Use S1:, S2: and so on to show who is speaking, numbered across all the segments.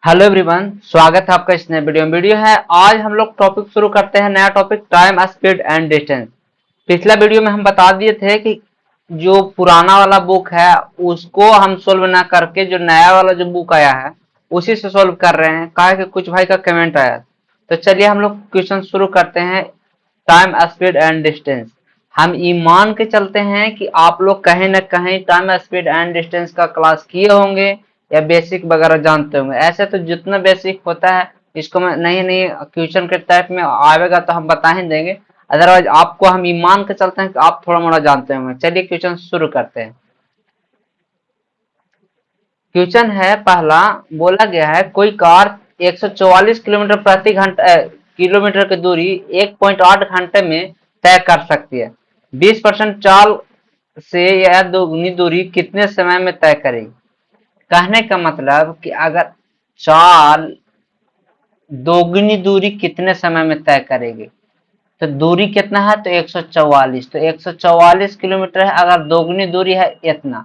S1: Hello everyone, स्वागत है आपका इस नए वीडियो है। आज हम लोग टॉपिक शुरू करते हैं, नया topic time speed and distance. पिछला वीडियो में हम बता दिए थे कि जो पुराना वाला बुक है उसको हम सोल्व ना करके जो नया वाला जो बुक आया है उसी से सोल्व कर रहे हैं। कहा कि कुछ भाई का कमेंट आया, तो चलिए हम लोग क्वेश्चन शुरू करते हैं। टाइम स्पीड एंड डिस्टेंस, हम ये मान के चलते हैं कि आप लोग कहीं ना कहीं टाइम स्पीड एंड डिस्टेंस का क्लास किए होंगे या बेसिक वगैरह जानते होंगे। ऐसे तो जितना बेसिक होता है इसको मैं नहीं नहीं क्वेश्चन के टाइप में आएगा तो हम बता ही देंगे। अदरवाइज आपको हम ये मान के चलते हैं कि आप थोड़ा मोड़ा जानते होंगे। चलिए क्वेश्चन शुरू करते हैं। क्वेश्चन है पहला, बोला गया है कोई कार 144 किलोमीटर प्रति घंटा किलोमीटर की दूरी 1.8 घंटे में तय कर सकती है। 20% चाल से यह दोगुनी दूरी कितने समय में तय करेगी। कहने का मतलब कि अगर चाल दोगुनी दूरी कितने समय में तय करेगी, तो दूरी कितना है तो 144, तो 144 किलोमीटर है। अगर दोगुनी दूरी है इतना,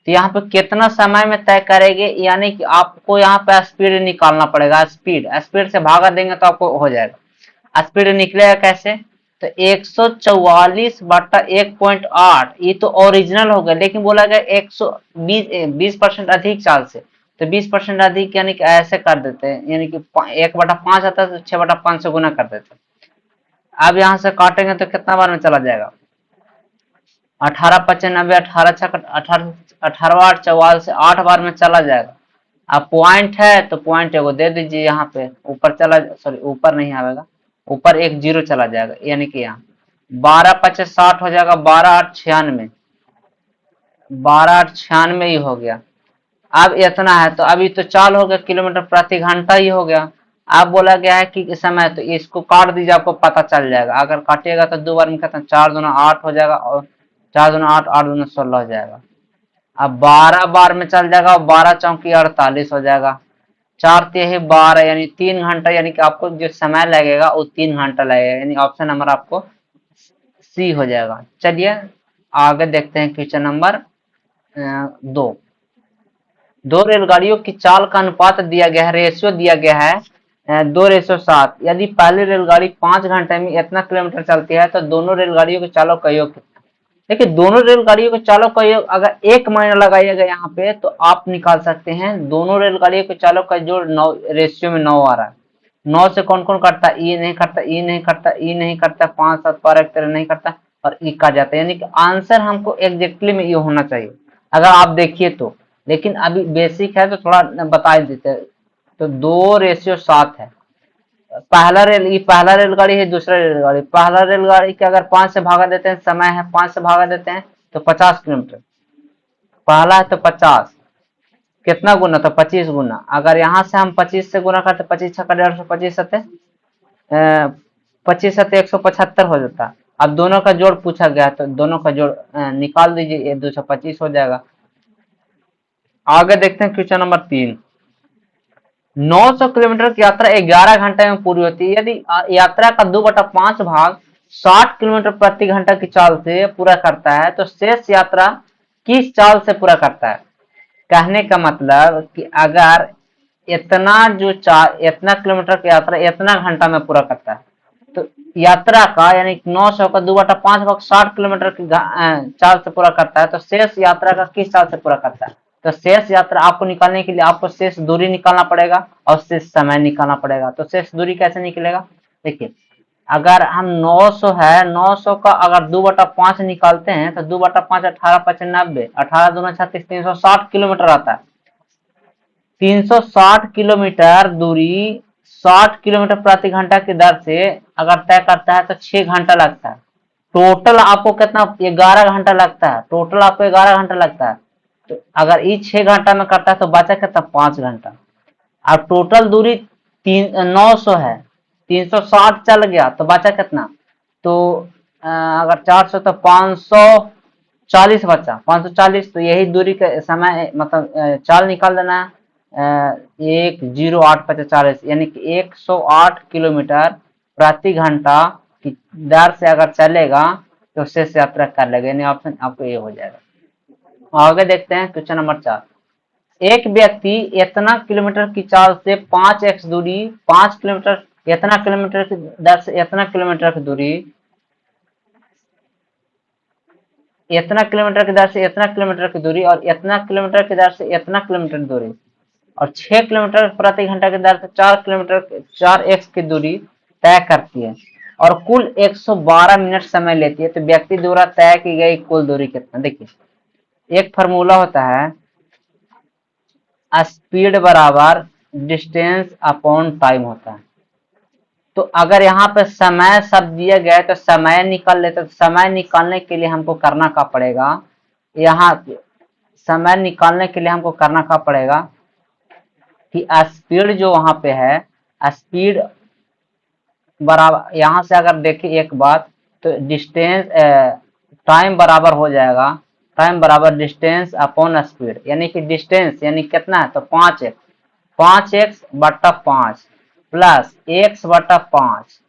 S1: तो यहाँ पे कितना समय में तय करेंगे, यानी कि आपको यहाँ पे स्पीड निकालना पड़ेगा। स्पीड स्पीड से भागा देंगे तो आपको हो जाएगा। स्पीड निकलेगा कैसे, तो 144 बटा 1.8, ये तो ओरिजिनल हो गया, लेकिन बोला गया 120% अधिक चाल से, तो 20% अधिक यानी कि ऐसे कर देते हैं, यानी कि 1/5 आता है तो 6/5 से गुना कर देते हैं। अब यहाँ से काटेंगे तो कितना बार में चला जाएगा, 18×5 = 90, 18 से 8 बार में चला जाएगा। अब पॉइंट है तो पॉइंट एगो दे दीजिए, यहाँ पे ऊपर चला, सॉरी ऊपर नहीं आएगा, ऊपर एक जीरो चला जाएगा, यानी कि यहाँ 12×5 = 60 हो जाएगा, 12×8 = 96, 12×8 = 96 ही हो गया। अब इतना है तो अभी तो चाल हो गया, किलोमीटर प्रति घंटा ही हो गया। अब बोला गया है कि समय, तो इसको काट दीजिए, आपको पता चल जाएगा। अगर काटिएगा तो 2 बार में कितना, 4×2 = 8 हो जाएगा, और 4×2 = 8, 8×2 = 16 हो जाएगा। अब 12 बार में चल जाएगा, 12×4 = 48 हो जाएगा, 4×3 = 12, यानी 3 घंटा, यानी कि आपको जो समय लगेगा वो 3 घंटा लगेगा, यानी ऑप्शन नंबर आपको सी हो जाएगा। चलिए आगे देखते हैं क्वेश्चन नंबर 2। दो रेलगाड़ियों की चाल का अनुपात दिया गया है, रेशियो दिया गया है 2:7। यदि पहली रेलगाड़ी 5 घंटे में इतना किलोमीटर चलती है तो दोनों रेलगाड़ियों के चालों का योग कितना। देखिए दोनों रेलगाड़ियों के चालों का योग अगर 1 महीना लगाइएगा यहाँ पे, तो आप निकाल सकते हैं दोनों रेलगाड़ियों के चालों का जोड़ 9, रेशियो में 9 आ रहा है। 9 से कौन कौन करता है, ई नहीं करता, ई नहीं करता, ई नहीं करता, 5, 7, 12 एक तरह नहीं करता, और ई का जाता है, यानी कि आंसर हमको एग्जैक्टली में ये होना चाहिए अगर आप देखिए तो। लेकिन अभी बेसिक है तो थोड़ा बता देते हैं। तो 2:7 है। पहला रेलगाड़ी है, दूसरा रेलगाड़ी, पहला रेलगाड़ी के अगर 5 से भागा देते हैं, समय है 5 से भागा देते हैं तो 50 किलोमीटर। पहला है तो 50, कितना गुना, तो 25 गुना। अगर यहाँ से हम 25 से गुना करते, 25×6 = 150, 25×7 175 हो जाता। अब दोनों का जोड़ पूछा गया तो दोनों का जोड़ निकाल दीजिए, 225 हो जाएगा। आगे देखते हैं क्वेश्चन नंबर 3। 900 किलोमीटर की यात्रा 11 घंटे में पूरी होती है। यदि यात्रा का 2/5 भाग 60 किलोमीटर प्रति घंटा की चाल से पूरा करता है तो शेष यात्रा किस चाल से पूरा करता है। कहने का मतलब कि अगर इतना किलोमीटर की यात्रा इतना घंटा में पूरा करता है, तो यात्रा का यानी 900 का 2/5 भाग 60 किलोमीटर की चाल से पूरा करता है, तो शेष यात्रा का किस चाल से पूरा करता है। तो शेष यात्रा आपको निकालने के लिए आपको शेष दूरी निकालना पड़ेगा और शेष समय निकालना पड़ेगा। तो शेष दूरी कैसे निकलेगा, देखिए अगर हम 900 है, 900 का अगर 2/5 निकालते हैं तो 2/5 18×5 = 90, 18×2 = 36, 360 किलोमीटर आता है। 360 किलोमीटर दूरी 60 किलोमीटर प्रति घंटा की दर से अगर तय करता है तो 6 घंटा लगता है। टोटल आपको कितना, 11 घंटा लगता है, टोटल आपको 11 घंटा लगता है। तो अगर ये 6 घंटा में करता है तो बचा कितना, 5 घंटा। अब टोटल दूरी 900 है, 360 चल गया तो बचा कितना, तो अगर 400 तो 540 बचा, 540। तो यही दूरी का समय मतलब चाल निकाल देना है, 1:08 यानी कि 108 किलोमीटर प्रति घंटा की दर से अगर चलेगा तो शेष यात्रा कर लेगा, यानी ऑप्शन आपको ये हो जाएगा। आगे देखते हैं क्वेश्चन नंबर 4। एक व्यक्ति इतना किलोमीटर की चाल से 5x दूरी, 5 किलोमीटर, इतना किलोमीटर की दर से इतना किलोमीटर की दूरी, इतना किलोमीटर की दर से इतना किलोमीटर की दूरी और इतना किलोमीटर की दर से इतना किलोमीटर की दूरी और 6 किलोमीटर प्रति घंटा की दर से 4 किलोमीटर, 4x की दूरी तय करती है और कुल 112 मिनट समय लेती है। तो व्यक्ति द्वारा तय की गई कुल दूरी कितना? देखिए, एक फार्मूला होता है, स्पीड बराबर डिस्टेंस अपॉन टाइम होता है। तो अगर यहाँ पे समय शब्द दिया गया है तो समय निकाल लेते, तो समय निकालने के लिए हमको करना क्या पड़ेगा? यहाँ समय निकालने के लिए हमको करना क्या पड़ेगा कि स्पीड जो वहां पे है, स्पीड बराबर, यहाँ से अगर देखें एक बात, तो डिस्टेंस, टाइम बराबर हो जाएगा, टाइम बराबर डिस्टेंस अपॉन स्पीड, यानी कि डिस्टेंस यानी कितना है, तो 5x, 5x/5 plus x/5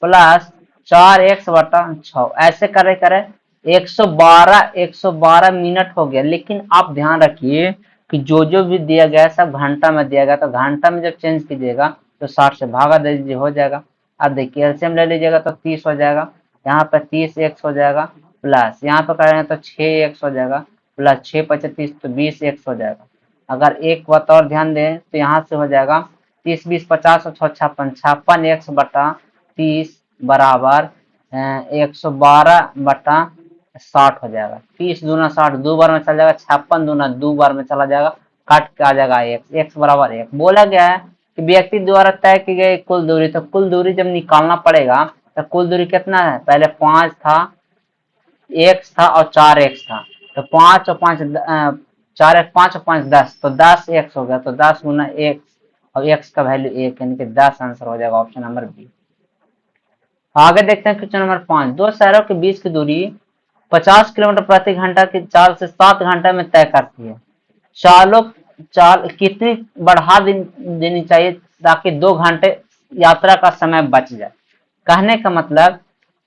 S1: plus 4x/6, ऐसे करे करे 112 मिनट हो गया। लेकिन आप ध्यान रखिए कि जो भी दिया गया है सब घंटा में दिया गया, तो घंटा में जब चेंज कीजिएगा तो 60 से भागा दे दीजिए, हो जाएगा। अब देखिए एलसीएम ले लीजिएगा तो 30 हो जाएगा, यहाँ पे 30x हो जाएगा, प्लस यहाँ पे करेंगे तो 6x हो जाएगा, प्लस 6×5 = 30, तो 20x हो जाएगा। अगर एक बात और ध्यान दें तो यहाँ से हो जाएगा 30, 20, 50 और 6, 56, 56x/30 बराबर 112/60 हो जाएगा। 30 दूना 60, दो बार में चला जाएगा, 56 दूना दो बार में चला जाएगा, काट के आ जाएगा x बराबर 1। बोला गया है कि व्यक्ति द्वारा तय की गई कुल दूरी, तो कुल दूरी जब निकालना पड़ेगा तो कुल दूरी कितना है? पहले 5 था, x था और 4x था, तो 5 और 5 4x, 5 और 5 10, तो 10x हो गया, तो 10 गुना x और x का वैल्यू 1, यानी कि 10 आंसर हो जाएगा ऑप्शन नंबर बी। आगे देखते हैं क्वेश्चन नंबर 5। दो शहरों के बीच की दूरी 50 किलोमीटर प्रति घंटा की चाल से 7 घंटे में तय करती है। चाल कितनी बढ़ा देनी चाहिए ताकि 2 घंटे यात्रा का समय बच जाए? कहने का मतलब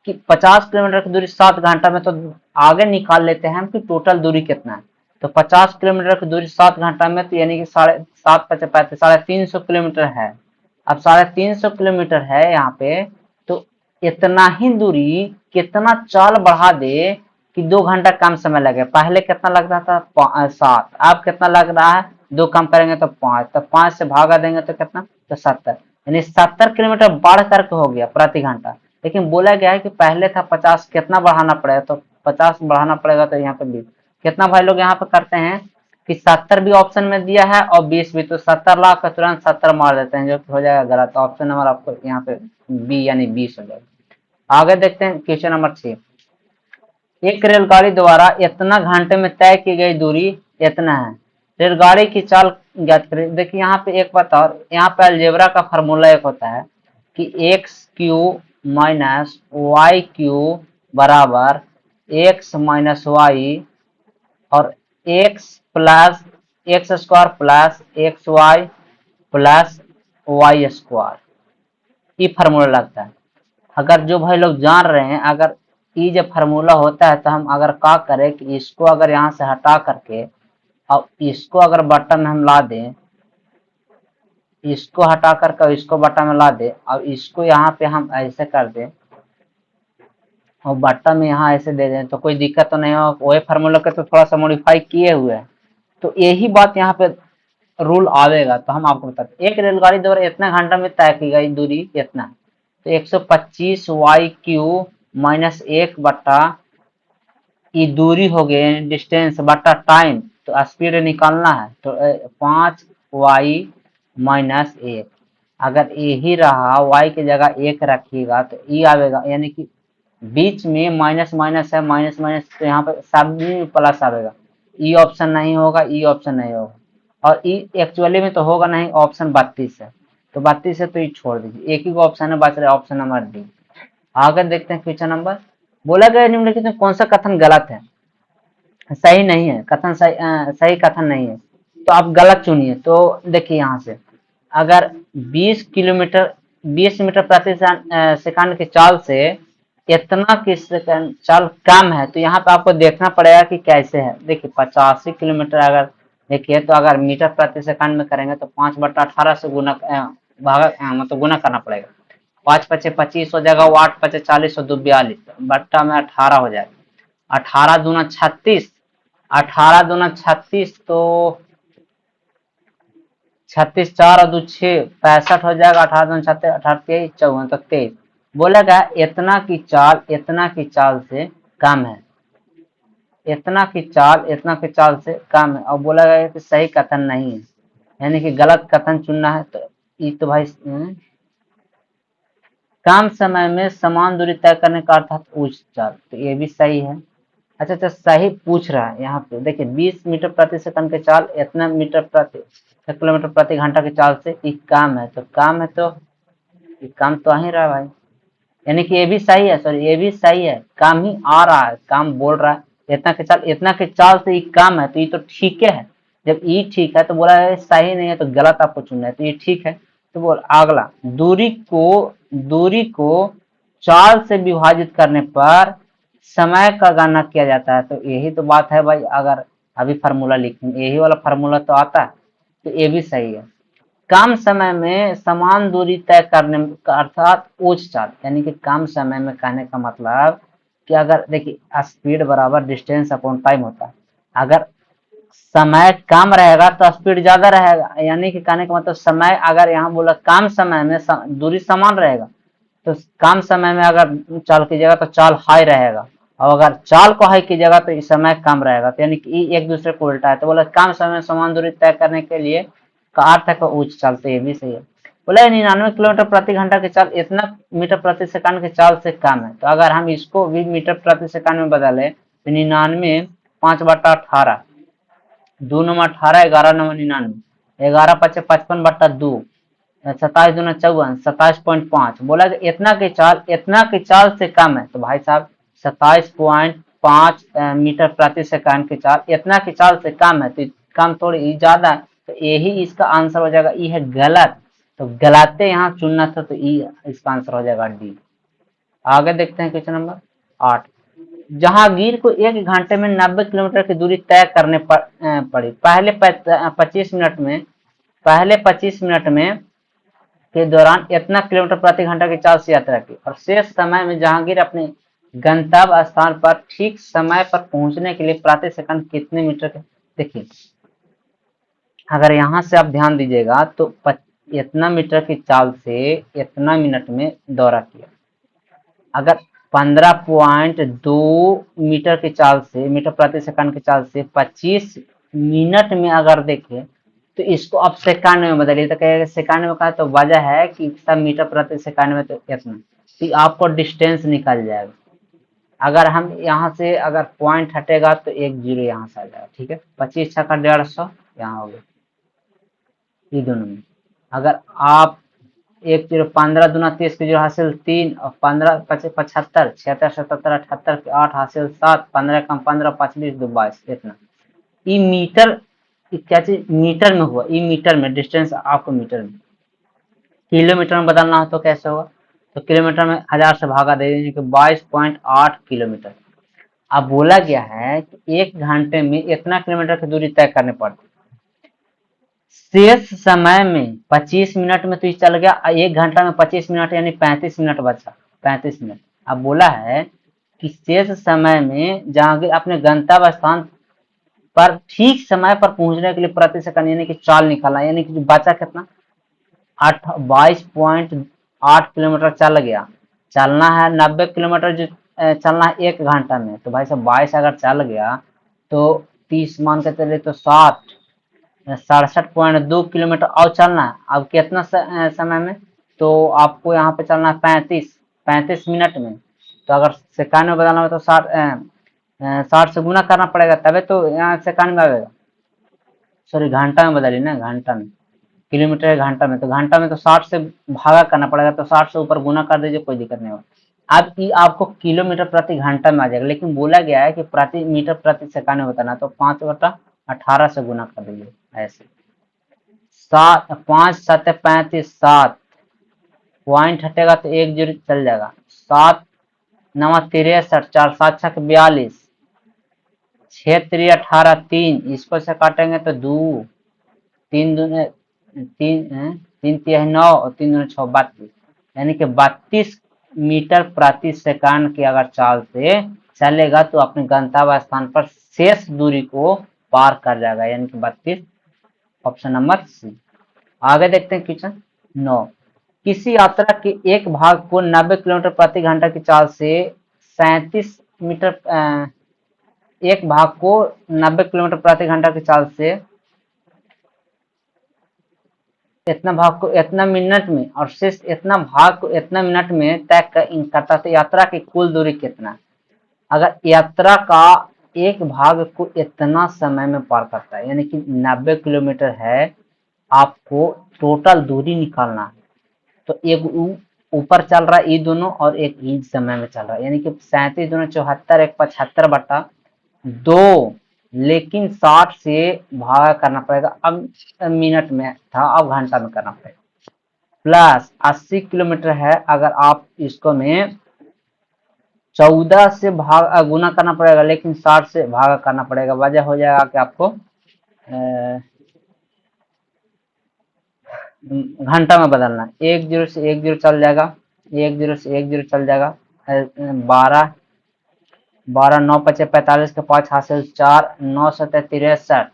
S1: कि 50 किलोमीटर की दूरी 7 घंटा में, तो आगे निकाल लेते हैं हम कि टोटल दूरी कितना है। तो 50 किलोमीटर की दूरी 7 घंटा में, तो यानी कि 7×7 = 350 किलोमीटर है। अब 350 किलोमीटर है यहाँ पे, तो इतना ही दूरी कितना चाल बढ़ा दे कि 2 घंटा कम समय लगे। पहले कितना लग रहा था 7, अब कितना लग रहा है, 2 कम करेंगे तो 5, तो 5 से भागा देंगे तो कितना, तो 70, यानी 70 किलोमीटर बढ़ करके हो गया प्रति घंटा। लेकिन बोला गया है कि पहले था 50, कितना बढ़ाना पड़ेगा, तो 50 बढ़ाना पड़ेगा, तो यहाँ पे 20। कितना भाई लोग यहाँ पे करते हैं कि 70 भी ऑप्शन में दिया है और 20 भी, तो 70 ला कर तुरंत 70 मार देते हैं, जो कि हो जाएगा गलत। ऑप्शन नंबर आपको यहाँ पे बी यानी 20 हो जाएगा। आगे देखते हैं क्वेश्चन नंबर 6। एक रेलगाड़ी द्वारा इतना घंटे में तय की गई दूरी इतना है। रेलगाड़ी की चाल ज्ञात करें। देखिए यहाँ पे एक बात और, यहाँ पे अलजेब्रा का फार्मूला एक होता है कि x³ - y³ बराबर x - y और x² plus xy plus y², ये फार्मूला लगता है। अगर जो भाई लोग जान रहे हैं, अगर ये जब फार्मूला होता है तो हम अगर क्या करें कि इसको अगर यहाँ से हटा करके और इसको अगर बटन में हम ला दें, इसको हटा करके इसको बटन में ला दे और इसको यहाँ पे हम ऐसे कर दें और बटन में यहाँ ऐसे दे दें, तो कोई दिक्कत तो नहीं हो। वही फार्मूला के तो थोड़ा सा मॉडिफाई किए हुए हैं, तो यही बात यहाँ पे रूल आवेगा। तो हम आपको बताते, एक रेलगाड़ी द्वारा इतना घंटा में तय की गई दूरी इतना, तो 125 y³ - 1 बट्टा ये दूरी हो गई डिस्टेंस बट्टा टाइम, तो स्पीड निकालना है, तो 5y - 1। अगर यही रहा y की जगह 1 रखिएगा तो ये आवेगा, यानी कि बीच में माइनस माइनस है, माइनस माइनस, तो यहाँ पे सब प्लस आवेगा। ई ऑप्शन नहीं होगा, ई ऑप्शन नहीं होगा, और ई एक्चुअली में तो होगा नहीं, ऑप्शन 32 है, तो 32 है तो ये छोड़ दीजिए, एक ही ऑप्शन है बच रहा है, ऑप्शन नंबर डी। आगे देखते हैं क्वेश्चन नंबर। बोला गया निम्नलिखित में कौन सा कथन गलत है, सही नहीं है, कथन सही कथन नहीं है, तो आप गलत चुनिए। तो देखिए यहाँ से, अगर 20 मीटर प्रति सेकंड की चाल से इतना की सेकंड चाल कम है, तो यहाँ पे आपको देखना पड़ेगा कि कैसे है। देखिए 85 किलोमीटर अगर देखिए, तो अगर मीटर प्रति सेकंड में करेंगे तो 5/18 से गुना मतलब गुना करना पड़ेगा। 5×5 = 25 हो जाएगा, 8×5 = 40 और 2 42 बट्टा में 18 हो जाएगा। 18 दूना 36, 18 दूना 36 तो 36, 4 और 2 6 65 हो जाएगा। 18 दूना 36, 18 23 54 तो 23। बोलेगा इतना की चाल से कम है, इतना की चाल से कम है, और बोला गया कि सही कथन नहीं है, यानी कि गलत कथन चुनना है। तो ये तो भाई कम समय में समान दूरी तय करने का अर्थात उच्च चाल, तो ये भी सही है। अच्छा, सही पूछ रहा है यहाँ पे। देखिए, 20 मीटर प्रति सेकंड की चाल इतना किलोमीटर प्रति घंटा की चाल से ये काम है, तो काम है तो ये काम तो आ ही रहा है भाई, यानी कि ये भी सही है। सॉरी, ये भी सही है, काम ही आ रहा है, काम बोल रहा है। इतना के चाल से ये काम है, तो ये तो ठीक है। जब ये ठीक है तो बोला है सही नहीं है, तो गलत आपको चुनना है, तो ये ठीक है। तो बोल अगला, दूरी को चाल से विभाजित करने पर समय का गणना किया जाता है। तो यही तो बात है भाई, अगर अभी फार्मूला लिखेंगे यही वाला फार्मूला तो आता है, तो ये भी सही है। कम समय में समान दूरी तय करने का अर्थात उच्च चाल, यानी कि कम समय में कहने का मतलब कि अगर देखिए स्पीड बराबर डिस्टेंस अपॉन टाइम होता है। अगर समय कम रहेगा तो स्पीड ज्यादा रहेगा, यानी कि कहने का मतलब समय, अगर यहाँ बोला कम समय में दूरी समान रहेगा, तो कम समय में अगर चाल कीजिएगा तो चाल हाई रहेगा, और अगर चाल को हाई कीजिएगा तो इस समय कम रहेगा, तो यानी कि एक दूसरे को उल्टा है। तो बोला कम समय में समान दूरी तय करने के लिए का अर्थ है उच्च चाल, तो ये भी सही है। बोला 99 किलोमीटर प्रति घंटा की चाल इतना मीटर प्रति सेकंड की चाल से कम है। तो अगर हम इसको भी मीटर प्रति सेकंड में बदले तो 99 5/18, 2×18, 11×9, 11×5 = 55/2, 27×2 = 54, 27.5। बोला कि इतना की चाल से कम है, तो भाई साहब 27.5 मीटर प्रति सेकंड की चाल इतना की चाल से कम है, तो कम थोड़ी ज्यादा है, तो यही इसका आंसर हो जाएगा। ये है गलत, तो गलत यहाँ चुनना था, तो ये इसका आंसर हो जाएगा डी। आगे देखते हैं क्वेश्चन नंबर 8। जहांगीर को 1 घंटे में 90 किलोमीटर की दूरी तय करने पड़ी। पहले 25 मिनट में के दौरान इतना किलोमीटर प्रति घंटा की चाल से यात्रा की, और शेष समय में जहांगीर अपने गंतव्य स्थान पर ठीक समय पर पहुंचने के लिए प्रति सेकंड कितने मीटर के। देखिए, अगर यहाँ से आप ध्यान दीजिएगा तो इतना मीटर की चाल से इतना मिनट में दौरा किया। अगर 15.2 मीटर की चाल से, मीटर प्रति सेकंड की चाल से 25 मिनट में अगर देखें, तो इसको अब सेकंड में बदलिए, तो कहेगा सेकंड में कहा, तो वजह है कि सब मीटर प्रति सेकंड में, तो इतना, तो आपको डिस्टेंस निकल जाएगा। अगर हम यहाँ से अगर पॉइंट हटेगा तो 1 0 यहाँ से आ जाएगा, ठीक है। 25 छक्का 150 यहाँ हो गया, ये दोनों में। अगर आप 1 0 15 दूना 30 के 0 हासिल 3, और 15 25 75 76 77 78 के 8 हासिल 7, 15 कम 15 5 20 2 22, इतना। ई मीटर, क्या चीज मीटर में हुआ, ई मीटर में डिस्टेंस आपको मीटर में, किलोमीटर में बदलना हो तो कैसे होगा, तो किलोमीटर में 1000 से भागा दे देंगे कि 22.8 किलोमीटर। अब बोला गया है कि 1 घंटे में इतना किलोमीटर की दूरी तय करने पड़ती, शेष समय में 25 मिनट में तो ये चल गया, 1 घंटा में 25 मिनट यानी 35 मिनट बचा, 35 मिनट। अब बोला है कि शेष समय में जहां अपने गंतव्य स्थान पर ठीक समय पर पहुंचने के लिए प्रति सेकंड यानी कि चाल निकालना, यानी कि बचा कितना 22.8 किलोमीटर चल गया। चलना है 90 किलोमीटर, जो चलना है 1 घंटा में, तो भाई साहब 22 अगर चल गया तो 30 मान के चले तो 67.2 किलोमीटर और चलना है। अब कितना समय में, तो आपको यहाँ पे चलना है 35 मिनट में। तो अगर सेकंड में बदलना हो तो 60 से गुना करना पड़ेगा, तभी तो यहाँ सेकंड में आएगा। सॉरी, घंटा में बदलिए ना, घंटा में, किलोमीटर घंटा में, तो घंटा में तो 60 से भागा करना पड़ेगा, तो 60 से ऊपर गुना कर दीजिए, कोई दिक्कत नहीं होगा। अब ये आपको किलोमीटर प्रति घंटा में आ जाएगा, लेकिन बोला गया है कि प्रति मीटर प्रति सेकंड में बताना, तो 5/18 से गुना कर दीजिए ऐसे। 5 7 35 7, पॉइंट हटेगा तो 1 0 चल जाएगा। 7 9 63, 4 7 6 42, 6 3 18 3, इसको से काटेंगे तो 2, 3 दूने 3, 3 तिहाई 9 और 3 दूने 6, 32, यानी कि 32 मीटर प्रति सेकंड की अगर चाल से चलेगा तो अपने गंतव्य स्थान पर शेष दूरी को पार कर जाएगा, यानी कि 32, ऑप्शन नंबर सी। आगे देखते हैं क्वेश्चन 9। किसी यात्रा के एक भाग को 90 किलोमीटर प्रति घंटा की चाल से 37 मीटर एक भाग को 90 किलोमीटर प्रति घंटा की चाल से इतना भाग को इतना मिनट में और शेष इतना भाग को इतना मिनट में तय करता है, तो यात्रा की कुल दूरी कितना? अगर यात्रा का एक भाग को इतना समय में पार करता है, यानी कि 90 किलोमीटर है, आपको टोटल दूरी निकालना है, तो एक ऊपर चल रहा है ई दोनों और एक ई समय में चल रहा है, यानी कि 37 दूनी 74, एक 75 बटा 2, लेकिन 60 से भागा करना पड़ेगा। अब मिनट में था, अब घंटा में करना पड़ेगा। प्लस 80 किलोमीटर है, अगर आप इसको में 14 से भाग गुना करना पड़ेगा, लेकिन 60 से भागा करना पड़ेगा। वजह हो जाएगा कि आपको घंटा में बदलना है। 10 से 10 चल जाएगा, 10 से 10 चल जाएगा, 12 12 9 5 45 के 5 हासिल 4, 9 7 63,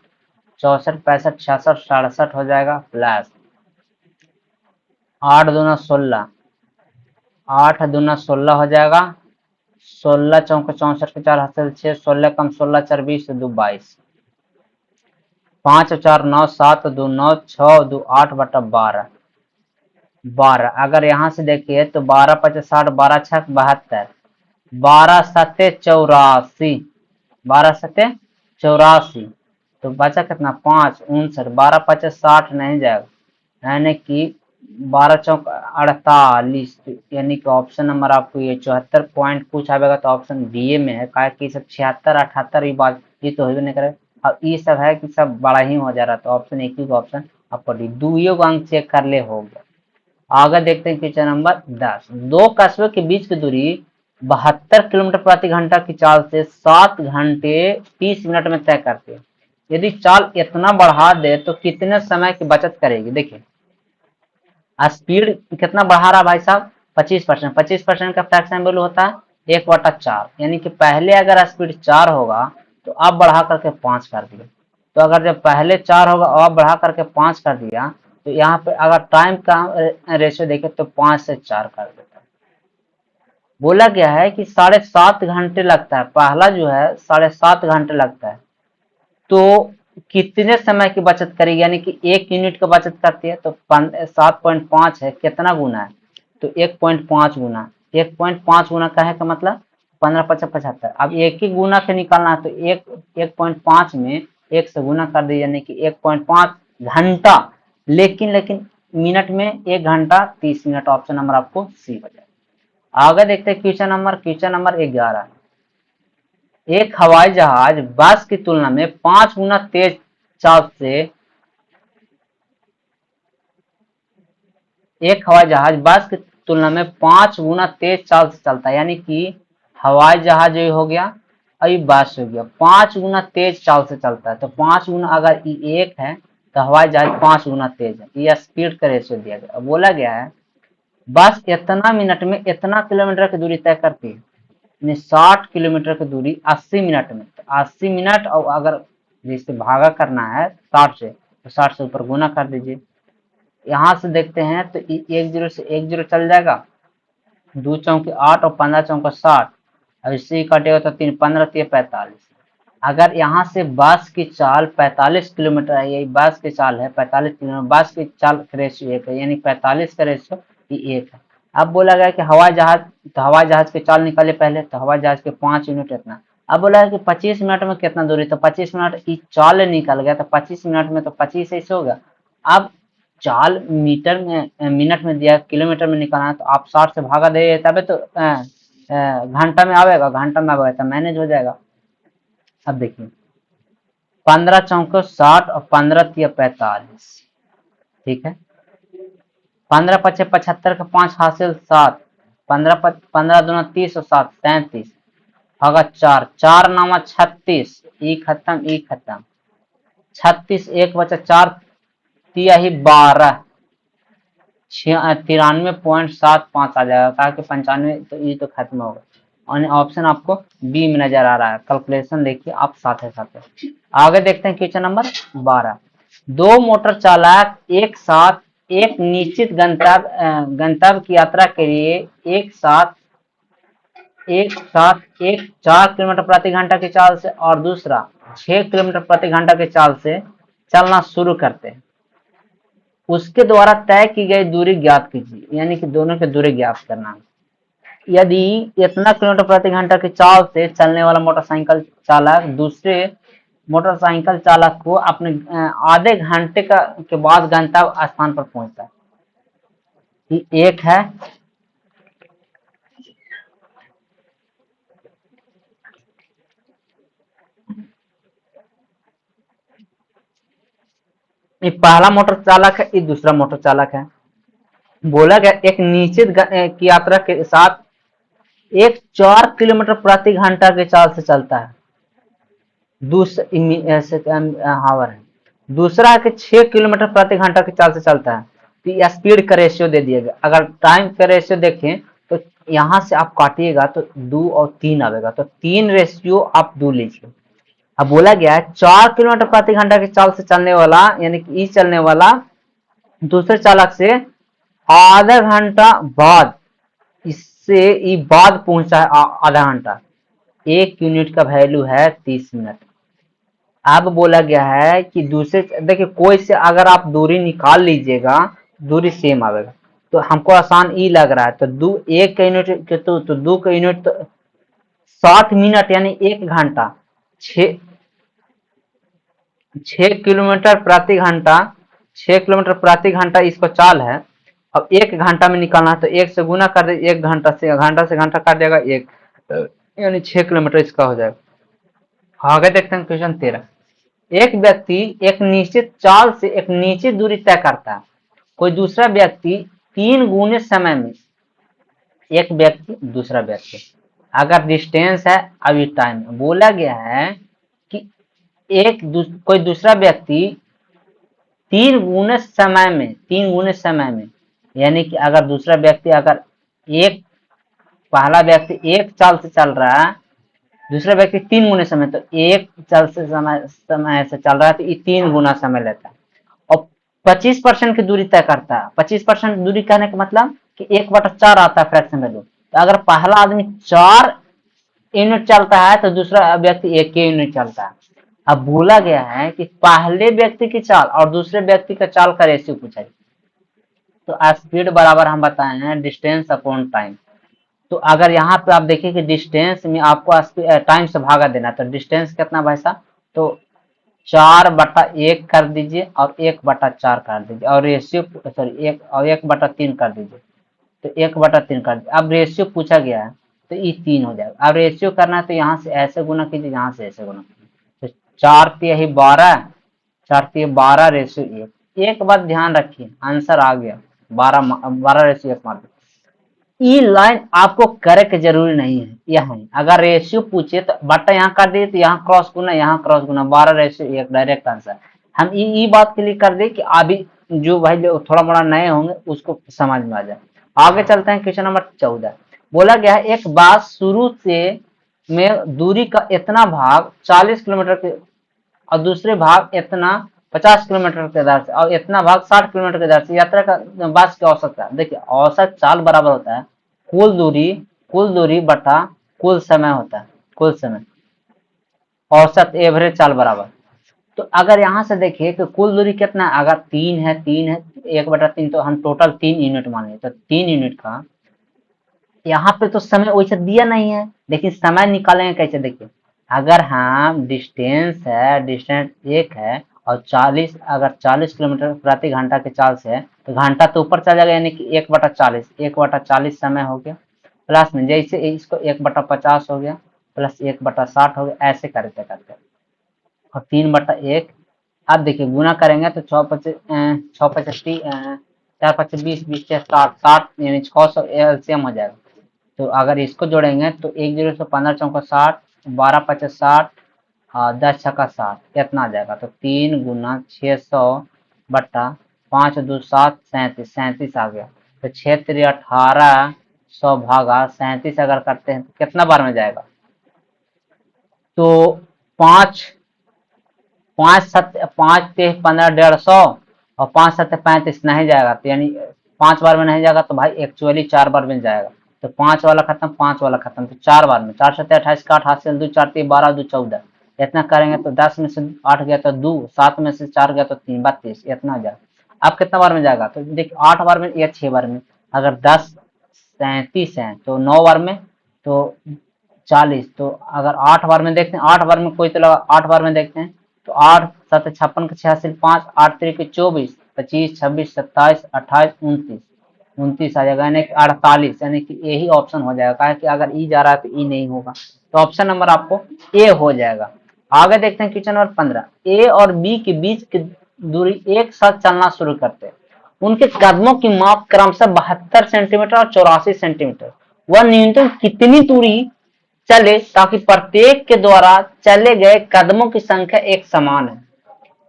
S1: 64 65 66 67 हो जाएगा। प्लस 8 दूना 16, 8 दूना 16 हो जाएगा, 16 चौके 64 के 4 हासिल 6, 16 कम 16 4 20 2 22, 5 4 9 7 2 9 6 2 8 बटा 12, 12। अगर यहाँ से देखिए तो 12 5 60, 12 6 72, 12 7 84, 12 7 84, तो बचा कितना 5 59, 12 5 60 नहीं जाएगा, यानी कि 12 चौक 48, यानी कि ऑप्शन नंबर आपको ये 74 पॉइंट कुछ आएगा, तो ऑप्शन बी में है। कहा कि सब 76 78 ये बात ये तो हो नहीं करे, अब ये सब है कि सब बड़ा ही हो जा रहा, तो ऑप्शन एक ही ऑप्शन आपको डी, दुइयों का अंक चेक कर ले हो गया। आगे देखते हैं क्वेश्चन नंबर 10। दो कस्बों के बीच की दूरी 72 किलोमीटर प्रति घंटा की चाल से 7 घंटे 30 मिनट में तय करते हैं। यदि चाल इतना बढ़ा दे तो कितने समय की बचत करेगी? देखिए स्पीड कितना बढ़ा रहा भाई साहब, 25%। 25% का फ्रैक्शन वैल्यू होता है 1/4, यानी कि पहले अगर स्पीड 4 होगा तो अब बढ़ा करके 5 कर दिया, तो अगर जब पहले 4 होगा और बढ़ा करके 5 कर दिया, तो यहाँ पे अगर टाइम का रेशियो देखे तो 5 से 4 कर देता है। बोला गया है कि 7.5 घंटे लगता है, पहला जो है 7.5 घंटे लगता है, तो कितने समय की बचत करेगी? यानी कि 1 यूनिट का बचत करती है, तो 7.5 है, कितना गुना है? तो 1.5 गुना, 1.5 गुना का है का मतलब 15 50 75। अब एक ही गुना से निकालना है, तो 1.5 में 1 से गुना कर दी, यानी कि 1.5 घंटा, लेकिन मिनट में 1 घंटा 30 मिनट, ऑप्शन नंबर आपको सी हो जाएगा। आगे देखते हैं क्वेश्चन नंबर 11। एक हवाई जहाज बस की तुलना में 5 गुना तेज चाल से एक हवाई जहाज बस की तुलना में 5 गुना तेज चाल से चलता है, यानी कि हवाई जहाज ये हो गया और ये बस हो गया, 5 गुना तेज चाल से चलता है। तो 5 गुना अगर ये 1 है तो हवाई जहाज 5 गुना तेज है, ये स्पीड का रेशियो दिया गया। बोला गया है बस इतना मिनट में इतना किलोमीटर की दूरी तय करती है, 60 किलोमीटर की दूरी 80 मिनट में, तो 80 मिनट, और अगर जैसे भागा करना है 60 से, तो 60 से ऊपर गुना कर दीजिए। यहाँ से देखते हैं तो 10 से 10 चल जाएगा, 2 चौके 8 और 15 चौके 60, अब इससे काटेगा तो 3 15 3 45। अगर यहाँ से बस की चाल 45 किलोमीटर है, यही बस की चाल है 45 किलोमीटर, बस की चाल रेशियो 1 है, यानी 45 का रेशियो 1 है। अब बोला गया कि हवाई जहाज, तो हवाई जहाज की चाल निकाले पहले, तो हवाई जहाज के 5 यूनिट इतना। अब बोला है कि 25 मिनट में कितना दूरी, तो 25 मिनट की चाल निकल गया, तो 25 मिनट में तो 25 ऐसे होगा। अब चाल मीटर में मिनट में दिया, किलोमीटर में निकालना, तो आप 60 से भागा दे तबे तो घंटा में आवेगा, घंटा में आवेगा तो मैनेज हो जाएगा। अब देखिए 15 चौको 60 और 15 तिया 45, ठीक है। 15 पचे 75 का 5 हासिल 7, 15 दूना 30 और 7 37, होगा 4 4 नामा 36, ई खत्म, ई खत्म, 36, एक बचा 4 तिहाई 12, 93.75 आ जाएगा, कहा कि 95, तो ये तो खत्म होगा। और ऑप्शन आपको बी में नजर आ रहा है। कैलकुलेशन देखिए आप साथ है साथ है। आगे देखते हैं क्वेश्चन नंबर 12। दो मोटर चालक एक साथ एक निश्चित गंतव्य की यात्रा के लिए एक 4 किलोमीटर प्रति घंटा की चाल से और दूसरा 6 किलोमीटर प्रति घंटा की चाल से चलना शुरू करते हैं। उसके द्वारा तय की गई दूरी ज्ञात कीजिए, यानी कि दोनों की दूरी ज्ञात करना। यदि इतना किलोमीटर प्रति घंटा की चाल से चलने वाला मोटरसाइकिल चालक दूसरे मोटरसाइकिल चालक को अपने आधे घंटे के बाद गंतव्य स्थान पर पहुंचता है, एक है। ये पहला मोटर चालक है, ये दूसरा मोटर चालक है। बोला गया एक निश्चित की यात्रा के साथ एक 4 किलोमीटर प्रति घंटा की चाल से चलता है, हावर है। दूसरा है कि 6 किलोमीटर प्रति घंटा की चाल से चलता है, तो स्पीड का रेशियो दे दिया गया। अगर टाइम का रेशियो देखें तो यहाँ से आप काटिएगा तो 2 और 3 आएगा, तो 3 रेशियो आप 2 लीजिए। अब बोला गया है 4 किलोमीटर प्रति घंटा की चाल से चलने वाला, यानी कि चलने वाला दूसरे चालक से आधा घंटा बाद, इससे ये बाद पहुंचा है आधा घंटा, 1 यूनिट का वैल्यू है 30 मिनट। अब बोला गया है कि दूसरे, देखिए कोई से अगर आप दूरी निकाल लीजिएगा दूरी सेम आएगा, तो हमको आसान ये लग रहा है। तो 1 यूनिट के तो 2 यूनिट तो 60 मिनट यानी 1 घंटा, 6 किलोमीटर प्रति घंटा, 6 किलोमीटर प्रति घंटा इसको चाल है। अब 1 घंटा में निकालना है तो 1 से गुना कर दे, 1 घंटा से घंटा काट देगा 1, यानी 6 किलोमीटर इसका हो जाएगा। आगे देखते हैं क्वेश्चन 13। एक व्यक्ति एक निश्चित चाल से एक निश्चित दूरी तय करता है, कोई दूसरा व्यक्ति 3 गुने समय में, एक व्यक्ति दूसरा व्यक्ति, अगर डिस्टेंस है अभी टाइम बोला गया है कि कोई दूसरा व्यक्ति 3 गुने समय में, यानी कि अगर दूसरा व्यक्ति अगर एक पहला व्यक्ति एक चाल से चल रहा है, दूसरा व्यक्ति 3 गुने समय, तो एक चाल से समय से चल रहा है तो ये 3 गुना समय लेता है और 25% की दूरी तय करता है। 25% दूरी कहने का मतलब कि 1/4 आता है फ्रैक्शन वैल्यू। तो अगर पहला आदमी 4 यूनिट चलता है तो दूसरा व्यक्ति 1 यूनिट चलता है। अब बोला गया है कि पहले व्यक्ति की चाल और दूसरे व्यक्ति का चाल का रेशियो पूछा है। तो स्पीड बराबर हम बताए हैं डिस्टेंस अपॉन टाइम। तो अगर यहाँ पे आप देखिए कि डिस्टेंस में आपको टाइम से भागा देना, तो डिस्टेंस कितना भाई साहब, तो 4/1 कर दीजिए और 1/4 कर दीजिए और रेशियो सॉरी 1/3 कर दीजिए, तो 1/3 कर दीजिए। अब रेशियो पूछा गया है तो ये 3 हो जाएगा। अब रेशियो करना है तो यहाँ से ऐसे गुना कीजिए, यहाँ से ऐसे गुना कीजिए, तो 4 तिहाई 12, 4 तिहाई 12 रेशियो 1। एक बात ध्यान रखिए, आंसर आ गया 12 रेशियो 1 मार दीजिए। ई लाइन आपको करे के जरूरी नहीं है, यह है अगर रेशियो पूछे तो बट्टा यहाँ कर दिए तो यहाँ क्रॉस गुना, यहाँ क्रॉस गुना, 12 रेशियो 1 डायरेक्ट आंसर। हम ई बात के लिए कर दे कि अभी जो भाई थोड़ा मोड़ा नए होंगे उसको समझ में आ जाए। आगे चलते हैं क्वेश्चन नंबर 14। बोला गया है एक बात शुरू से में दूरी का इतना भाग 40 किलोमीटर के और दूसरे भाग इतना 50 किलोमीटर के दर से और इतना भाग 60 किलोमीटर के दर से यात्रा का बस की औसत है। देखिए औसत चाल बराबर होता है कुल दूरी बटा कुल समय होता है, कुल समय औसत एवरेज चाल बराबर। तो अगर यहाँ से देखिए कि कुल दूरी कितना है, अगर 3 है 1/3, तो हम टोटल 3 यूनिट मान लें, तो 3 यूनिट का यहाँ पे तो समय वैसे दिया नहीं है, लेकिन समय निकालेंगे कैसे। देखिए अगर हम डिस्टेंस 1 है और 40 अगर 40 किलोमीटर प्रति घंटा के चाल से है तो घंटा तो ऊपर चला जाएगा, यानी कि 1/40 समय हो गया, प्लस में जैसे इसको 1/50 हो गया, प्लस 1/60 हो गया, ऐसे करते करते और 3/1। अब देखिए गुना करेंगे तो 6 4 5 20 20 60 60 यानी 600 एलसीएम हो जाएगा। तो अगर इसको जोड़ेंगे तो 1 0 से 15 चौका 60, 12 5 60, 10 छक्का 60 कितना आ जाएगा, तो 3 गुना 600 बट्टा 5 2 7 37 37 आ गया। तो 6 3 1800 भागा 37 अगर करते हैं तो कितना बार में जाएगा, तो 5 5 7 5 3 15 150 और 5 7 35 नहीं जाएगा, तो यानी 5 बार में नहीं जाएगा, तो भाई एक्चुअली 4 बार में जाएगा। तो 5 वाला खत्म, 5 वाला खत्म, तो 4 बार में 4 7 28 का 8 हाथ 2 4 3 12 2 14 इतना करेंगे, तो 10 में से 8 गया तो 2, 7 में से 4 गया तो 3 32 इतना आ जाएगा। अब कितना बार में जाएगा, तो देखिए 8 बार में या 6 बार में, अगर 10 37 है तो 9 बार में तो 40, तो अगर 8 बार में देखते हैं, 8 बार में कोई तो लगा, 8 बार में देखते हैं तो 8 7 56 के 86 5 8 3 के 24 25 26 27 28 29 29 आ जाएगा, यानी कि 48, यानी कि यही ऑप्शन हो जाएगा, कि अगर ई जा रहा है तो ई नहीं होगा, तो ऑप्शन नंबर आपको ए हो जाएगा। आगे देखते हैं क्वेश्चन नंबर 15, ए और बी के बीच की दूरी एक साथ चलना शुरू करते हैं, उनके कदमों की माप क्रमशः 72 सेंटीमीटर और 84 सेंटीमीटर, वह न्यूनतम कितनी दूरी चले ताकि प्रत्येक के द्वारा चले गए कदमों की संख्या एक समान है।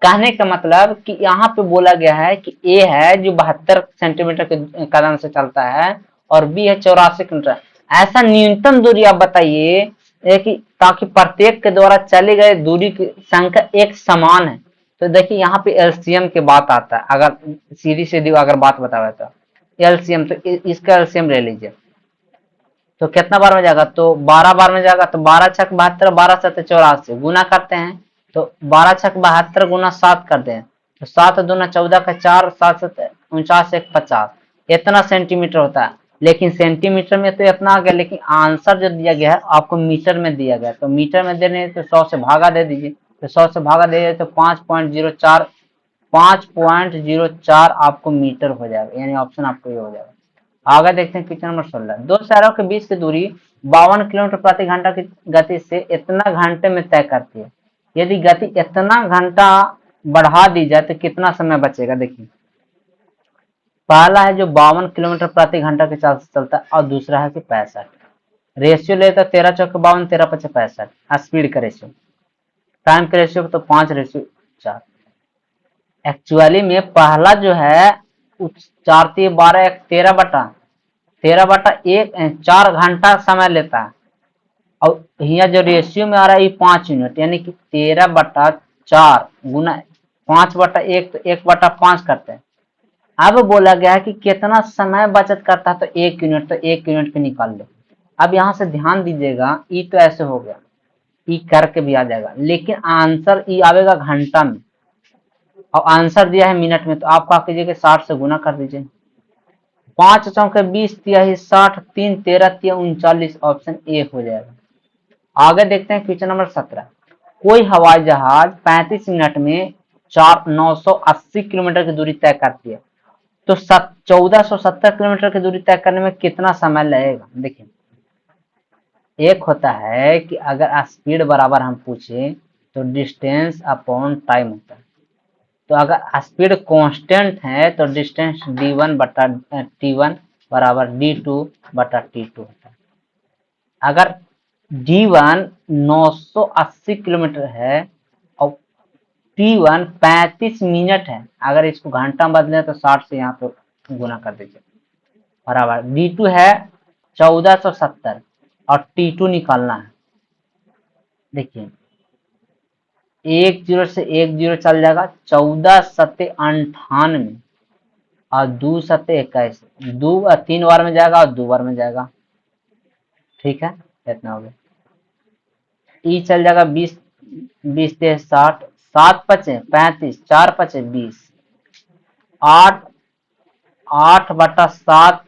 S1: कहने का मतलब कि यहाँ पे बोला गया है कि ए है जो 72 सेंटीमीटर के कदम से चलता है और बी है 84 किलोमीटर, ऐसा न्यूनतम दूरी आप बताइए कि ताकि प्रत्येक के द्वारा चले गए दूरी की संख्या एक समान है। तो देखिए यहाँ पे एलसीएम की बात आता है, अगर सीधी सीधी अगर बात बतावे तो एलसीएम, तो इसका एलसीएम ले लीजिए, तो कितना बार में जाएगा, तो 12 बार में जाएगा, तो 12 छक 72 12 7 84 गुना करते हैं, तो 12 छक 72 गुना 7 करते हैं, तो 7 दूना 14 का 4 7 7 49 1 50 इतना सेंटीमीटर होता है। लेकिन सेंटीमीटर में तो इतना आ गया, लेकिन आंसर जो दिया गया है आपको मीटर में दिया गया, तो मीटर में देने तो 100 से भागा दे दीजिए, तो 100 से भागा दे दीजिए तो 5.04 आपको मीटर हो जाएगा, यानी ऑप्शन आपको ये हो जाएगा। आगे देखते हैं क्वेश्चन नंबर 16, दो शहरों के बीच की दूरी 52 किलोमीटर प्रति घंटा की गति से इतना घंटे में तय करती है, यदि गति इतना घंटा बढ़ा दी जाए तो कितना समय बचेगा। देखिए पहला है जो 52 किलोमीटर प्रति घंटा के चाल से चलता है और दूसरा है कि 65, रेशियो लेता 13 चौक 52 13 5 65 स्पीड का रेशियो, टाइम का रेशियो तो 5:4। एक्चुअली में पहला जो है 4 3 12 1 13/1 4 घंटा समय लेता है, और यहाँ जो रेशियो में आ रहा है ये 5 यूनिट, यानी कि 13/4 गुना 5/1 तो 1/5 करते हैं। अब बोला गया है कि कितना समय बचत करता है, तो 1 यूनिट, तो 1 यूनिट पे निकाल लो। अब यहाँ से ध्यान दीजिएगा, ई तो ऐसे हो गया, ई करके भी आ जाएगा, लेकिन आंसर ई आवेगा घंटा में और आंसर दिया है मिनट में, तो आप क्या कीजिएगा 60 से गुना कर दीजिए, 5 चौके 20 तिहाई 60 3 13 तिया 39, ऑप्शन ए हो जाएगा। आगे देखते हैं क्वेश्चन नंबर 17, कोई हवाई जहाज 35 मिनट में 980 किलोमीटर की दूरी तय करती है, तो 1470 किलोमीटर की दूरी तय करने में कितना समय लगेगा। देखिए एक होता है कि अगर स्पीड बराबर हम पूछे तो डिस्टेंस अपॉन टाइम होता है, तो अगर स्पीड कांस्टेंट है तो डिस्टेंस d1 बटा t1 बराबर d2 बटा t2 होता है। अगर d1 980 किलोमीटर है और t1 35 मिनट है, अगर इसको घंटा में बदले तो 60 से यहाँ पे गुना कर दीजिए, बराबर d2 है 1470 और t2 निकालना है। देखिए 1 0 से 1 0 चल जाएगा, 14 सत्ते 98 और 2 सत्ते 21, 3 बार में जाएगा और 2 बार में जाएगा, ठीक है इतना हो गया। ई चल जाएगा 20 20 से 60 7 पचे 35 4 पचे 20 8 8/7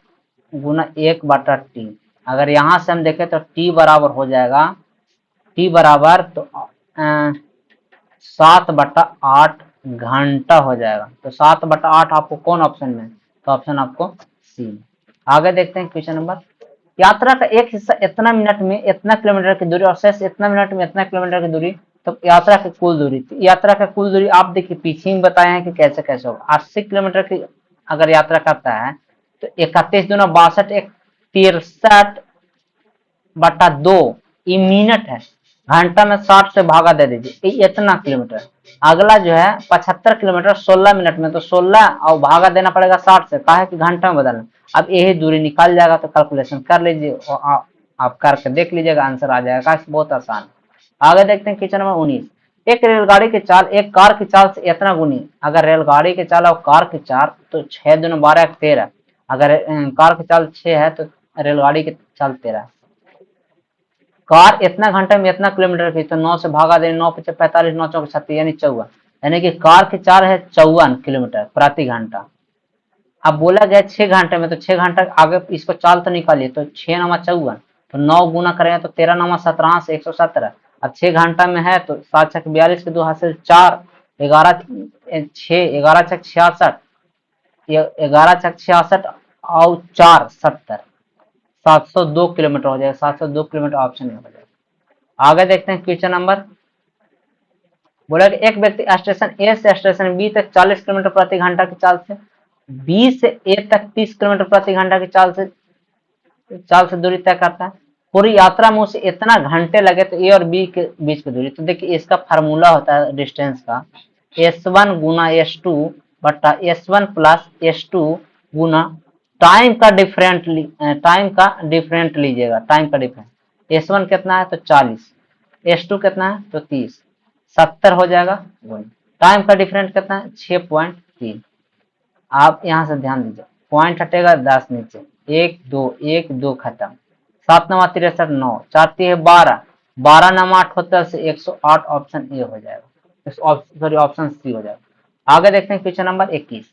S1: गुना 1/t। अगर यहाँ से हम देखें तो t बराबर हो जाएगा, t बराबर तो 7/8 घंटा हो जाएगा, तो 7/8 आपको कौन ऑप्शन में, तो ऑप्शन आपको सी। आगे देखते हैं क्वेश्चन नंबर, यात्रा का एक हिस्सा इतना मिनट में इतना किलोमीटर की दूरी और शेष इतना मिनट में इतना किलोमीटर की दूरी, तो यात्रा की कुल दूरी, तो यात्रा का कुल दूरी आप देखिए पीछे ही बताए हैं कि कैसे कैसे होगा। 80 किलोमीटर की अगर यात्रा करता है तो 31 दूना 62 1 63/2 ये मिनट है, घंटा में 60 से भागा दे दीजिए, इतना किलोमीटर। अगला जो है 75 किलोमीटर 16 मिनट में, तो 16 और भागा देना पड़ेगा 60 से, कहा है कि घंटा में बदलना। अब यही दूरी निकाल जाएगा, तो कैलकुलेशन कर लीजिए और आप करके देख लीजिएगा, आंसर आ जाएगा। बहुत आसान। आगे देखते हैं क्वेश्चन नंबर 19। एक रेलगाड़ी की चाल एक कार की चाल से इतना गुनी। अगर रेलगाड़ी की चाल और कार की चाल तो 6 दूनी 12 13। अगर कार की चाल 6 है तो रेलगाड़ी की चाल 13। कार इतना घंटे में इतना किलोमीटर की, तो 9 से भागा दे, 9 पचे 45, 9 चौक 36 यानी 54। यानी कि कार की चाल है 54 किलोमीटर प्रति घंटा। अब बोला गया 6 घंटे में, तो 6 घंटा आगे इसको चाल तो निकालिए, तो 6 नमा 54, तो 9 गुना करेंगे तो 13 नमा 17 से 117। अब 6 घंटा में है तो 7 छक 42 के 2 हासिल 4, 11 6 11 छक 66, 11 छक 66 और 4 70, 702 किलोमीटर हो जाएगा। 702 किलोमीटर ऑप्शन में हो जाएगा। आगे देखते हैं क्वेश्चन नंबर। बोला कि एक व्यक्ति स्टेशन ए से स्टेशन बी तक 40 किलोमीटर प्रति घंटा की चाल से, बी से ए तक 30 किलोमीटर प्रति घंटा की चाल से दूरी तय करता है। पूरी यात्रा में उसे इतना घंटे लगे तो ए और बी के बीच की दूरी। तो देखिए इसका फार्मूला होता है डिस्टेंस का, S1 गुना S2 बटा S1 प्लस S2 गुना टाइम का डिफरेंट लीजिएगा। टाइम का डिफरेंट S1 कितना है तो 40, S2 कितना है तो 30, 70 हो जाएगा। टाइम का डिफरेंट कितना है 6.3। आप यहाँ से ध्यान दीजिए, पॉइंट हटेगा 10 नीचे, 1 2 1 2 खत्म। 7 नमा 63 9, 4 है 12, 12 नमा 78 से 108 ऑप्शन ए हो जाएगा, सॉरी ऑप्शन सी हो जाएगा। आगे देखते हैं क्वेश्चन नंबर 21।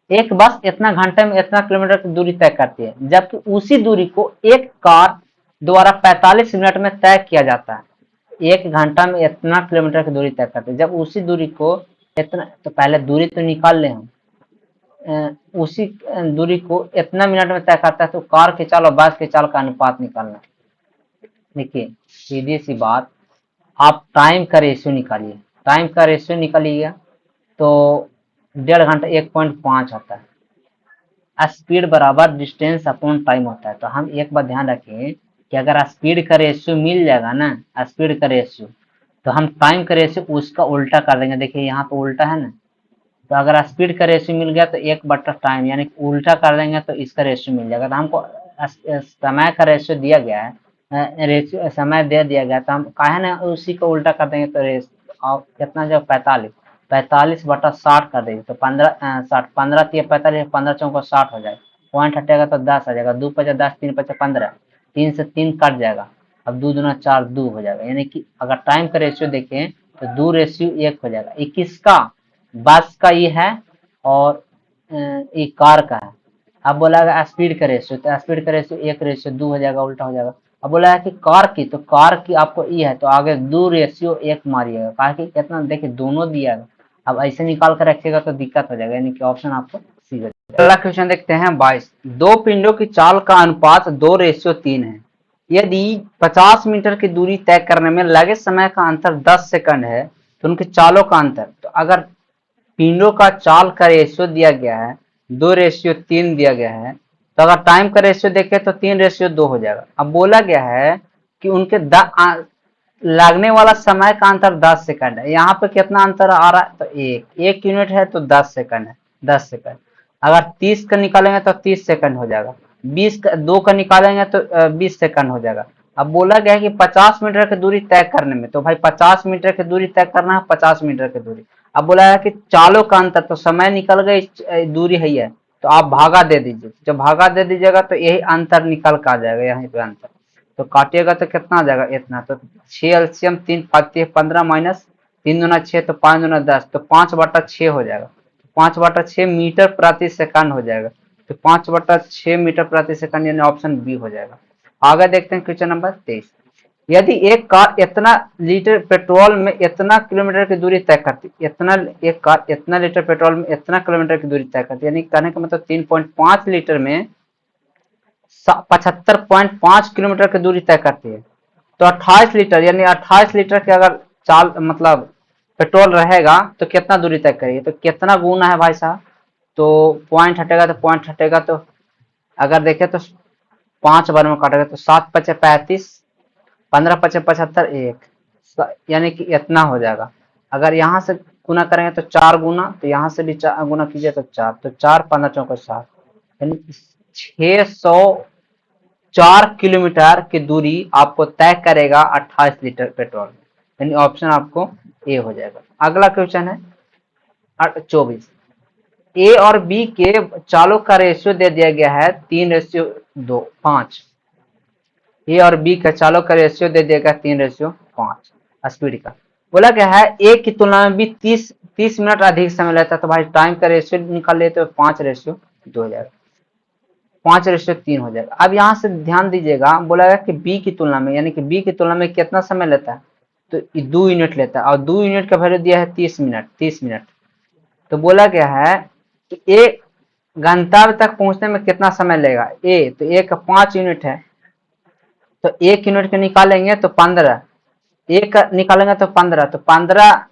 S1: एक बस इतना घंटे में इतना किलोमीटर की दूरी तय करती है, जबकि उसी दूरी को एक कार द्वारा 45 मिनट में तय किया जाता है। एक घंटा में इतना किलोमीटर की दूरी तय करते हैं, जब उसी दूरी को इतना, तो पहले दूरी तो निकाल ले हम, उसी दूरी को इतना मिनट में तय करता है, तो कार की चाल और बस की चाल का अनुपात निकालना। देखिए सीधी सी बात, आप टाइम का रेशियो निकालिए। टाइम का रेशियो निकालिएगा तो 1.5 घंटा 1.5 होता है। स्पीड बराबर डिस्टेंस अपॉन टाइम होता है। तो हम एक बात ध्यान रखें कि अगर स्पीड का रेशियो मिल जाएगा ना, स्पीड का रेशियो, तो हम टाइम का रेशियो उसका उल्टा कर देंगे। देखिए यहाँ पे उल्टा है ना, तो अगर स्पीड का रेशियो मिल गया तो 1/टाइम यानी उल्टा कर देंगे तो इसका रेशियो मिल जाएगा। तो हमको समय का रेशियो दिया गया है, रेशियो समय दे दिया गया, तो हम काहे ना उसी को उल्टा कर देंगे। तो कितना जो 45, 45/60 कर देंगे तो 15 60, 15 3 45, 15 चौको 60 हो जाएगा। पॉइंट हटेगा तो 10 आ जाएगा, 2 5 10, 3 5 15, 3 से 3 कट जाएगा। अब 2 दूना 4 2 हो जाएगा। यानी कि अगर टाइम का रेशियो देखें तो 2 रेशियो 1 हो जाएगा। 21 का बस का ये है और ये कार का है। अब बोला स्पीड का रेशियो, तो स्पीड का रेशियो 1:2 हो जाएगा, उल्टा हो जाएगा। अब बोला है कि कार की, तो कार की आपको ये है तो आगे 2:1 मारिएगा, कहा कि कितना देखिए दोनों दिया है। अब ऐसे निकाल कर रखिएगा तो दिक्कत हो जाएगा, यानी कि ऑप्शन आपको सी हो जाएगा। अगला क्वेश्चन देखते हैं 22। दो पिंडों की चाल का अनुपात 2:3 है। यदि 50 मीटर की दूरी तय करने में लगे समय का अंतर 10 सेकंड है, तो उनकी चालों का अंतर, तो अगर पिंडों का चाल का रेशियो दिया गया है 2:3 दिया गया है, तो अगर टाइम का रेशियो देखें तो 3:2 हो जाएगा। अब बोला गया है कि उनके लगने वाला समय का अंतर 10 सेकंड है। यहाँ पे कितना अंतर आ रहा है तो 1 यूनिट है तो 10 सेकंड है, 10 सेकंड। अगर 30 का निकालेंगे तो 30 सेकंड हो जाएगा, 20 का 2 का निकालेंगे तो 20 सेकंड हो जाएगा। अब बोला गया है कि 50 मीटर की दूरी तय करने में, तो भाई 50 मीटर की दूरी तय करना है, 50 मीटर की दूरी। अब बोला है कि चालों का अंतर, तो समय निकल गई, दूरी है तो आप भागा दे दीजिए। जब भागा दे दीजिएगा तो यही अंतर निकल कर आ जाएगा, यहीं पे अंतर। तो काटिएगा तो कितना आ जाएगा इतना, तो 6 एलसीएम 3 5 15 माइनस 3 दूना 6 तो 5 दूना 10, तो 5/6 हो जाएगा। 5/6 मीटर प्रति सेकंड हो जाएगा। तो 5/6 मीटर प्रति सेकंड यानी ऑप्शन बी हो जाएगा। आगे देखते हैं क्वेश्चन नंबर 23। यदि एक कार इतना लीटर पेट्रोल में इतना किलोमीटर की दूरी तय करती, एक कार इतना लीटर पेट्रोल में इतना किलोमीटर की दूरी तय करती, यानी कहने का मतलब 3.5 लीटर में 75.5 किलोमीटर की दूरी तय करती है, तो 28 लीटर यानी 28 लीटर के अगर चाल मतलब पेट्रोल रहेगा तो कितना दूरी तय करेगी, तो कितना गुना है भाई साहब, तो पॉइंट हटेगा तो अगर देखें तो 5 बार में काटेगा तो 7 5 35, 15 × 5 = 75, 1 यानी कि इतना हो जाएगा। अगर यहाँ से गुना करेंगे तो 4 गुना, तो यहाँ से भी 4 गुना कीजिए तो 4, तो 4 × 15 = 60, यानी 604 किलोमीटर की दूरी आपको तय करेगा 28 लीटर पेट्रोल, यानी ऑप्शन आपको ए हो जाएगा। अगला क्वेश्चन है 24। ए और बी के चालों का रेशियो दे दिया गया है 3:5। ए और बी का चालों का रेशियो दे दिया गया 3:5 स्पीड का। बोला गया है ए की तुलना में भी 30 मिनट अधिक समय लेता है, तो भाई टाइम का रेशियो निकाल लेते तो 5:2 हो जाएगा, 5:3 हो जाएगा। अब यहाँ से ध्यान दीजिएगा, बोला गया कि बी की तुलना में, यानी कि बी की तुलना में कितना समय लेता है, तो 2 यूनिट लेता है, और 2 यूनिट का वैल्यू दिया है 30 मिनट। तो बोला गया है कि ए गंतव्य तक पहुंचने में कितना समय लेगा, ए तो ए का 5 यूनिट है, तो 1 यूनिट का निकालेंगे तो 15, 1 का निकालेंगे तो 15, तो 15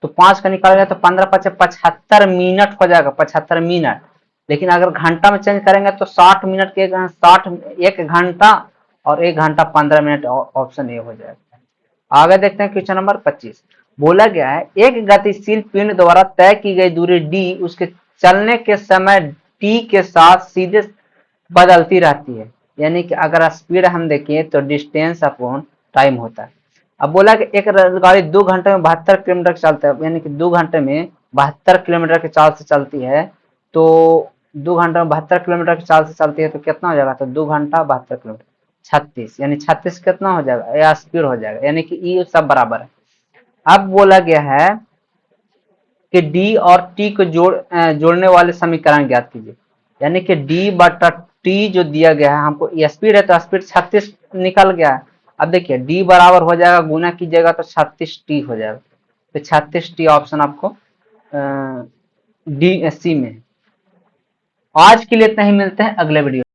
S1: तो 5 का निकालेंगे तो 15 × 5 = 75 मिनट हो जाएगा, 75 मिनट। लेकिन अगर घंटा में चेंज करेंगे तो 60 मिनट के 60, 1 घंटा और 1 घंटा 15 मिनट, ऑप्शन ए हो जाएगा। आगे देखते हैं क्वेश्चन नंबर 25। बोला गया है एक गतिशील पिंड द्वारा तय की गई दूरी डी उसके चलने के समय टी के साथ सीधे बदलती रहती है, यानी कि अगर स्पीड हम देखें तो डिस्टेंस अपॉन टाइम होता है। अब बोला कि एक गाड़ी 2 घंटे में 72 किलोमीटर चलता है, यानी कि 2 घंटे में 72 किलोमीटर की चाल से चलती है, तो 2 घंटे में 72 किलोमीटर की चाल से चलती है तो कितना हो जाएगा, तो 2 घंटा 72 किलोमीटर 36, यानी 36 कितना हो जाएगा, या स्पीड हो जाएगा, यानी कि ये सब बराबर है। अब बोला गया है कि डी और टी को जोड़ने वाले समीकरण ज्ञात कीजिए, यानी कि डी बटा टी जो दिया गया है हमको, स्पीड है तो स्पीड 36 निकल गया है। अब देखिए डी बराबर हो जाएगा, गुना कीजिएगा तो 36 टी हो जाएगा, तो 36 टी ऑप्शन आपको डी सी में। आज के लिए इतना ही, मिलते हैं अगले वीडियो।